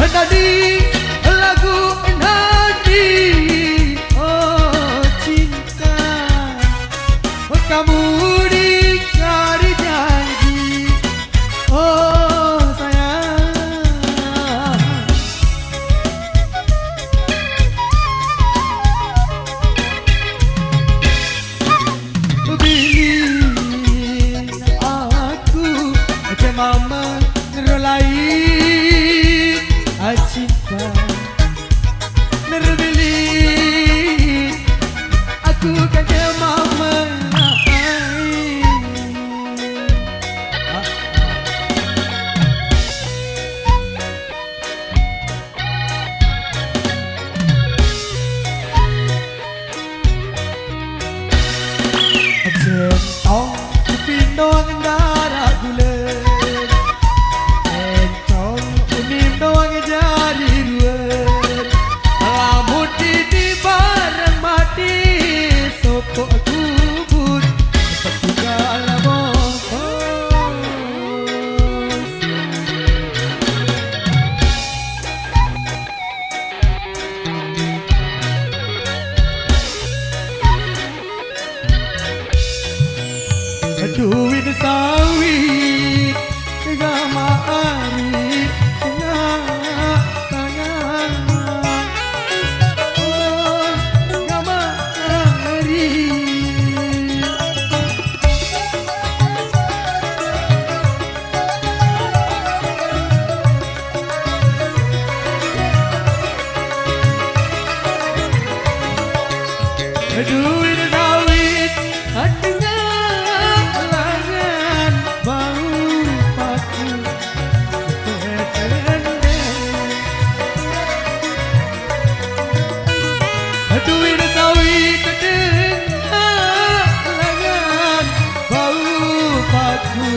Menjadi lagu nadi, oh cinta, kamu dikari janji, oh sayang. Bila aku cuma lain cinta nerbilit aku kan cuma centong pindong darah bulan doang jadi dua rambut di bareng mati sopok kubur petugal bos duit sawit gama ari duit sawit tengah lengan bau paku duit sawit tengah lengan bau paku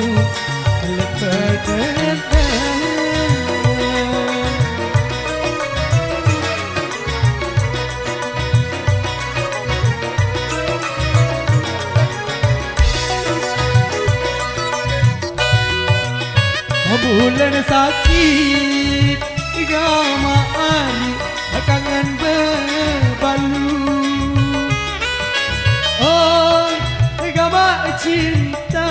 bulan sakit gama ani kangen berbalu oh gama cinta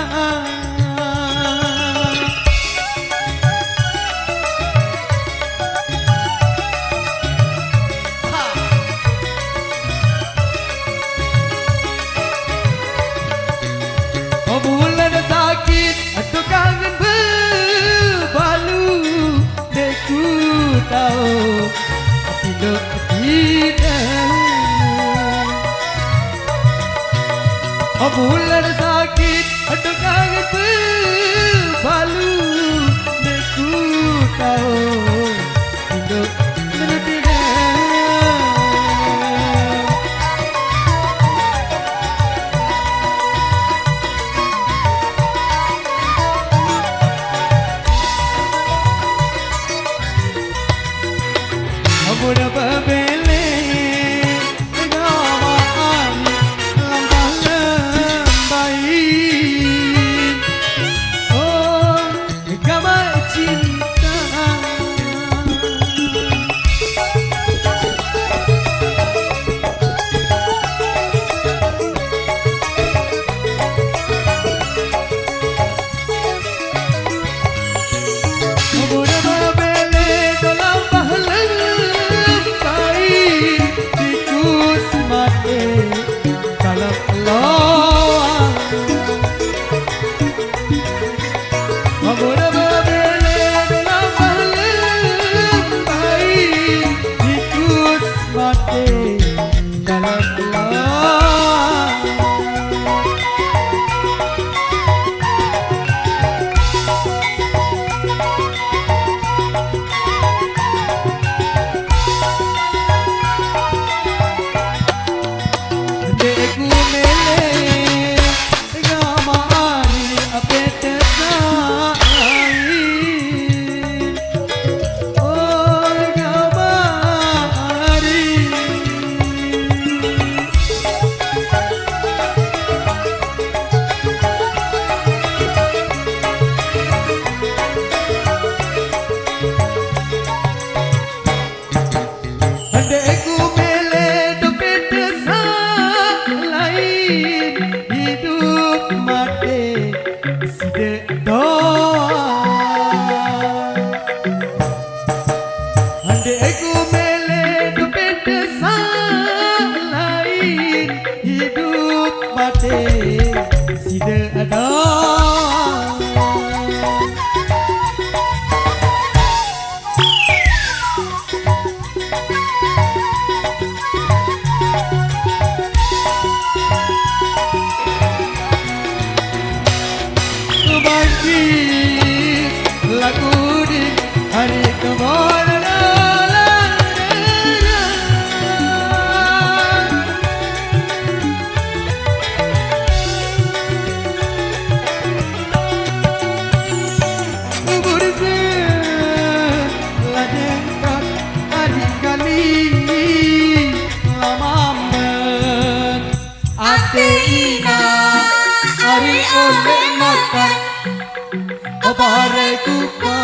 oh bulan sakit atau kangen berbalu deku tahu tidak oh bulan sakit atau kangen berbalu deku tahu tidak Mudah berbeleng gama ani lambang lembai Lagu di hari kemudian hari oleh makan Obare kupa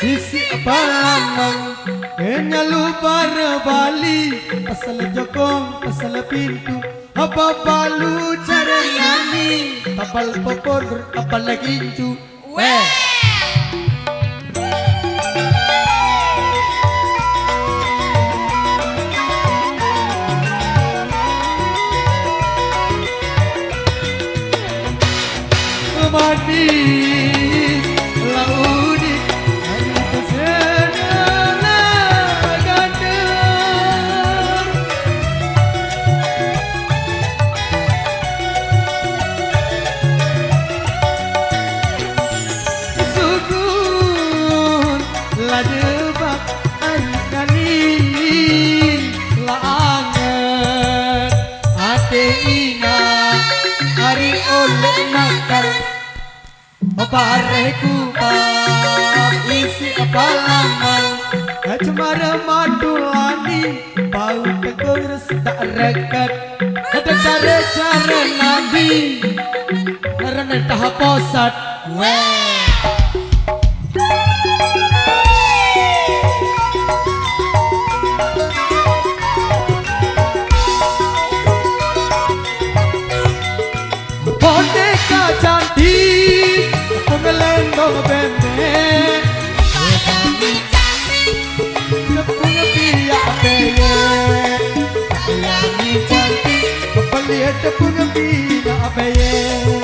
sisi palamang kenya lupa rebali pasal jokong pasal pintu apa palu cara nani tapal popor apa lagi cu weh mati laudi hari kesenala ganda sukun la jebak hari kani la anget ate ina hari oleh nakar Obare kupa isi apalaman Cemara madulani bau tegur sedak rekat ada cara nabi karena tahap posat boneka cantik pengelendong bende Kepunga piya peye Pelangi cantik Pepelihat kepunga piya peye